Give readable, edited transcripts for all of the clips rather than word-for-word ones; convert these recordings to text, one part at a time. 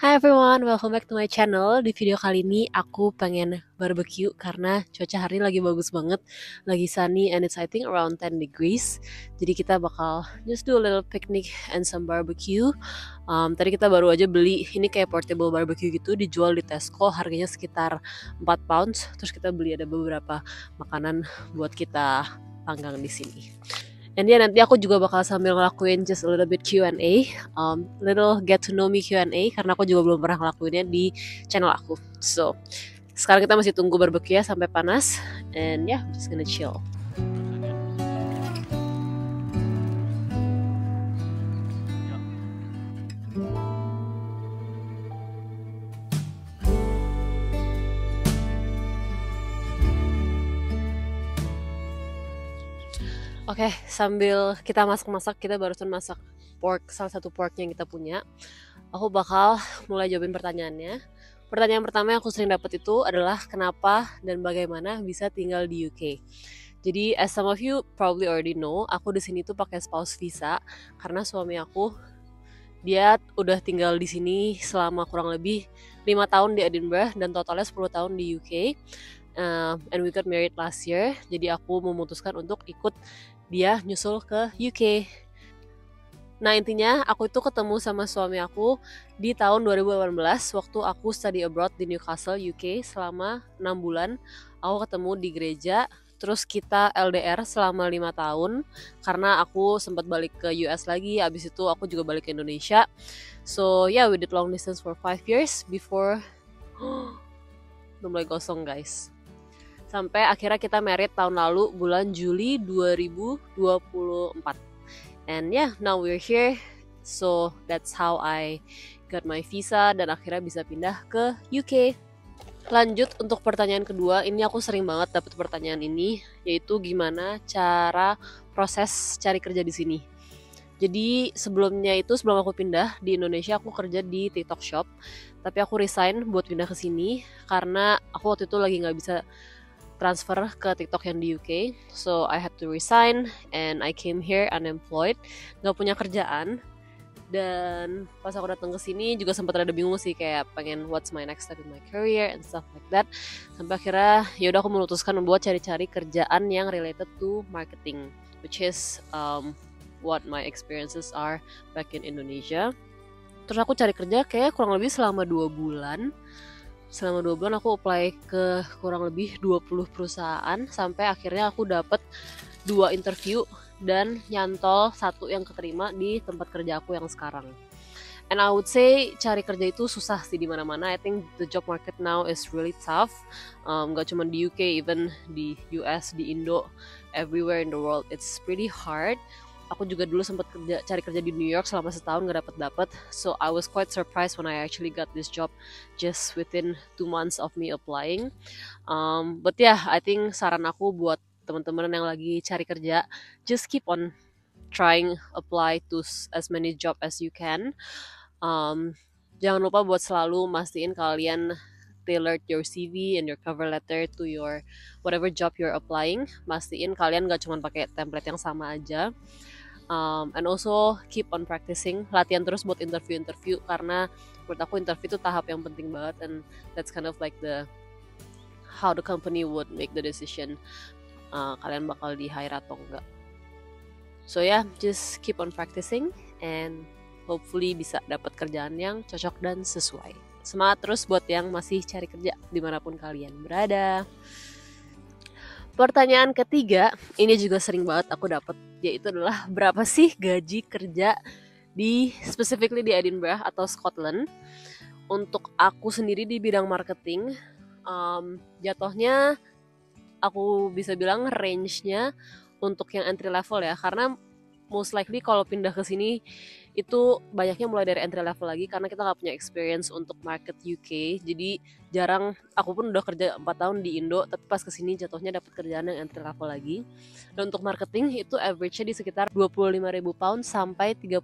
Hi everyone, welcome back to my channel. Di video kali ini aku pengen barbecue karena cuaca hari ini lagi bagus banget. Lagi sunny and it's I think around 10 degrees. Jadi kita bakal just do a little picnic and some barbecue. Tadi kita baru aja beli ini kayak portable barbecue gitu, dijual di Tesco, harganya sekitar 4 pounds. Terus kita beli ada beberapa makanan buat kita panggang di sini. And yeah, nanti aku juga bakal sambil ngelakuin just a little bit Q&A, little get to know me Q&A, karena aku juga belum pernah ngelakuinnya di channel aku. So, sekarang kita masih tunggu barbecue ya sampai panas, and yeah, just gonna chill. Oke, sambil kita masak-masak, kita barusan masak pork, salah satu pork yang kita punya. Aku bakal mulai jawabin pertanyaannya. Pertanyaan pertama yang aku sering dapat itu adalah kenapa dan bagaimana bisa tinggal di UK. Jadi, as some of you probably already know, aku di sini tuh pakai spouse visa karena suami aku dia udah tinggal di sini selama kurang lebih 5 tahun di Edinburgh dan totalnya 10 tahun di UK. And we got married last year. Jadi aku memutuskan untuk ikut dia nyusul ke UK. Nah intinya aku itu ketemu sama suami aku di tahun 2018 waktu aku study abroad di Newcastle, UK selama 6 bulan. Aku ketemu di gereja, terus kita LDR selama 5 tahun karena aku sempat balik ke US lagi, abis itu aku juga balik ke Indonesia. So yeah, we did long distance for 5 years before udah mulai gosong guys. Sampai akhirnya kita married tahun lalu bulan Juli 2024. And yeah, now we're here. So that's how I got my visa dan akhirnya bisa pindah ke UK. Lanjut untuk pertanyaan kedua, ini aku sering banget dapat pertanyaan ini, yaitu gimana cara proses cari kerja di sini. Jadi sebelum aku pindah di Indonesia, aku kerja di TikTok Shop, tapi aku resign buat pindah ke sini karena aku waktu itu lagi nggak bisa transfer ke TikTok yang di UK. So I had to resign and I came here unemployed, nggak punya kerjaan. Dan pas aku datang ke sini juga sempat rada bingung sih, kayak pengen what's my next step in my career and stuff like that. Sampai akhirnya yaudah aku memutuskan membuat cari-cari kerjaan yang related to marketing, which is what my experiences are back in Indonesia. Terus aku cari kerja kayak kurang lebih selama 2 bulan. Selama 2 bulan aku apply ke kurang lebih 20 perusahaan sampai akhirnya aku dapet 2 interview dan nyantol 1 yang keterima di tempat kerja aku yang sekarang. And I would say cari kerja itu susah sih di mana-mana. I think the job market now is really tough. Gak cuma di UK, even di US, di Indo, everywhere in the world it's pretty hard. Aku juga dulu sempat cari kerja di New York selama setahun gak dapet. So I was quite surprised when I actually got this job just within 2 months of me applying. But yeah, I think saran aku buat teman-teman yang lagi cari kerja, just keep on trying apply to as many job as you can. Jangan lupa buat selalu mastiin kalian tailored your CV and your cover letter to your whatever job you're applying. Mastiin kalian gak cuma pakai template yang sama aja. And also keep on practicing, latihan terus buat interview karena menurut aku interview itu tahap yang penting banget, and that's kind of like how the company would make the decision kalian bakal di hire atau enggak. So yeah, just keep on practicing and hopefully bisa dapat kerjaan yang cocok dan sesuai. Semangat terus buat yang masih cari kerja dimanapun kalian berada. Pertanyaan ketiga, ini juga sering banget aku dapat, yaitu adalah berapa sih gaji kerja specifically di Edinburgh atau Scotland. Untuk aku sendiri di bidang marketing, jatuhnya aku bisa bilang range-nya untuk yang entry level ya, karena most likely kalau pindah ke sini itu banyaknya mulai dari entry level lagi karena kita nggak punya experience untuk market UK. Jadi jarang, aku pun udah kerja 4 tahun di Indo, tapi pas kesini jatuhnya dapat kerjaan yang entry level lagi. Dan untuk marketing itu average-nya di sekitar 25.000 pounds sampai 35.000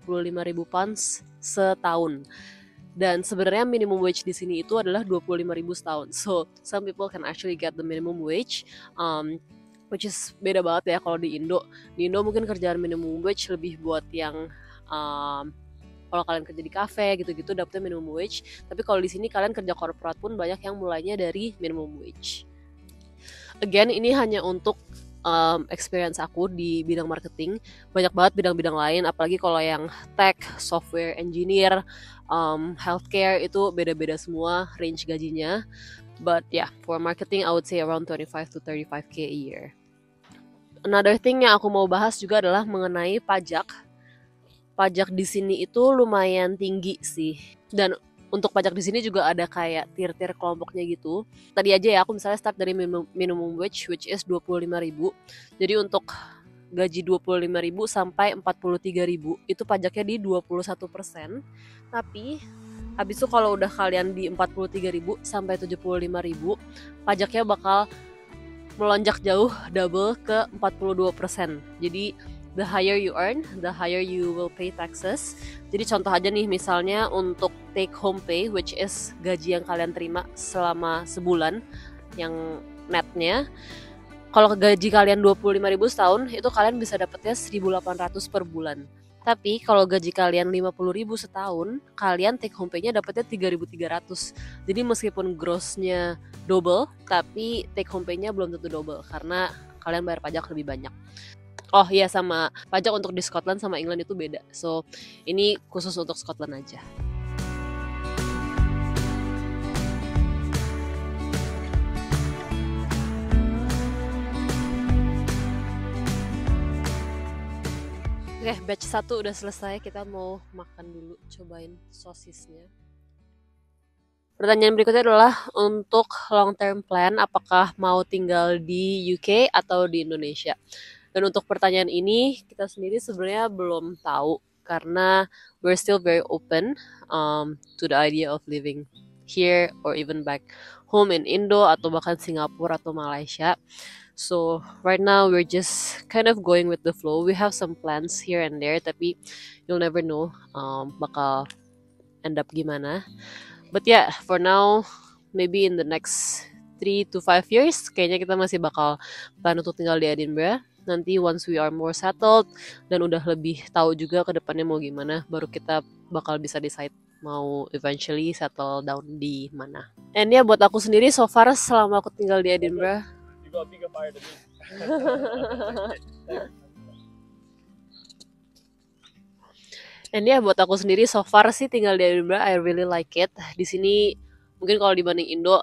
pounds setahun. Dan sebenarnya minimum wage di sini itu adalah 25.000 setahun. So some people can actually get the minimum wage, which is beda banget ya kalau di Indo. Di Indo mungkin kerjaan minimum wage lebih buat yang kalau kalian kerja di cafe gitu-gitu dapetnya minimum wage. Tapi kalau di sini kalian kerja corporate pun banyak yang mulainya dari minimum wage. Again, ini hanya untuk experience aku di bidang marketing. Banyak banget bidang-bidang lain, apalagi kalau yang tech, software engineer, healthcare itu beda-beda semua range gajinya. But yeah, for marketing I would say around 25 to 35k a year. Another thing yang aku mau bahas juga adalah mengenai pajak. Pajak di sini itu lumayan tinggi sih. Dan untuk pajak di sini juga ada kayak tier-tier kelompoknya gitu. Tadi aja ya aku misalnya start dari minimum wage which is 25.000. Jadi untuk gaji 25.000 sampai 43.000 itu pajaknya di 21%. Tapi habis itu kalau udah kalian di 43.000 sampai 75.000, pajaknya bakal melonjak jauh, double ke 42%. Jadi the higher you earn, the higher you will pay taxes. Jadi contoh aja nih, misalnya untuk take home pay, which is gaji yang kalian terima selama sebulan, yang netnya, kalau gaji kalian 25.000 setahun, itu kalian bisa dapetnya 1.800 per bulan. Tapi kalau gaji kalian 50.000 setahun, kalian take home pay-nya dapetnya 3.300. Jadi meskipun gross-nya double, tapi take home pay-nya belum tentu double karena kalian bayar pajak lebih banyak. Oh iya, sama pajak untuk di Scotland sama England itu beda. So ini khusus untuk Scotland aja. Oke, batch 1 udah selesai. Kita mau makan dulu, cobain sosisnya. Pertanyaan berikutnya adalah untuk long term plan, apakah mau tinggal di UK atau di Indonesia? Dan untuk pertanyaan ini kita sendiri sebenarnya belum tahu karena we're still very open to the idea of living here or even back home in Indo atau bahkan Singapura atau Malaysia. So right now we're just kind of going with the flow. We have some plans here and there, tapi you'll never know bakal end up gimana. But yeah, for now maybe in the next 3 to 5 years kayaknya kita masih bakal plan untuk tinggal di Edinburgh. Nanti once we are more settled dan udah lebih tahu juga ke depannya mau gimana, baru kita bakal bisa decide mau eventually settle down di mana. And ya buat aku sendiri so far selama aku tinggal di Edinburgh, you got bigger fire than me. And ya buat aku sendiri so far sih tinggal di Edinburgh I really like it. Di sini mungkin kalau dibanding Indo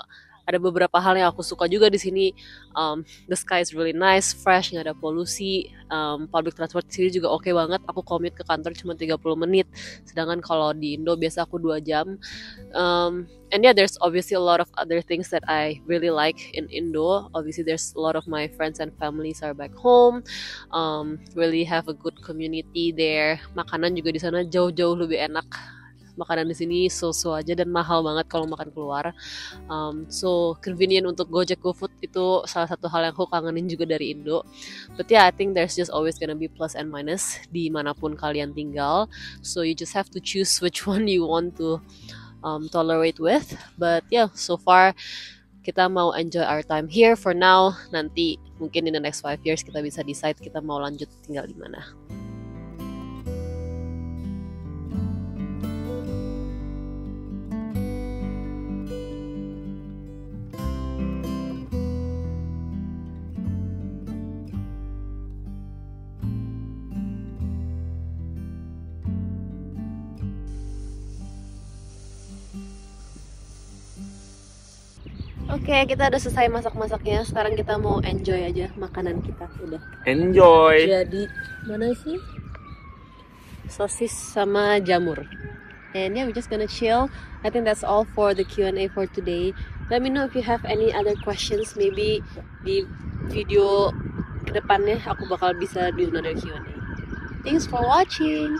ada beberapa hal yang aku suka juga di sini. The sky is really nice, fresh, nggak ada polusi. Public transport di sini juga oke banget. Aku commute ke kantor cuma 30 menit. Sedangkan kalau di Indo biasa aku 2 jam. And yeah, there's obviously a lot of other things that I really like in Indo. Obviously, there's a lot of my friends and families are back home. Really have a good community there. Makanan juga di sana jauh-jauh lebih enak. Makanan di sini so-so aja dan mahal banget kalau makan keluar. So convenient untuk Gojek, GoFood itu salah satu hal yang aku kangenin juga dari Indo. But yeah, I think there's just always gonna be plus and minus dimanapun kalian tinggal. So you just have to choose which one you want to tolerate with. But yeah, so far kita mau enjoy our time here for now. Nanti mungkin in the next 5 years kita bisa decide kita mau lanjut tinggal di mana. Oke, kita udah selesai masak-masaknya. Sekarang kita mau enjoy aja makanan kita. Udah. Enjoy. Jadi, mana sih? Sosis sama jamur. And yeah, we're just gonna chill. I think that's all for the Q&A for today. Let me know if you have any other questions. Maybe di video kedepannya aku bakal bisa do another Q&A. Thanks for watching.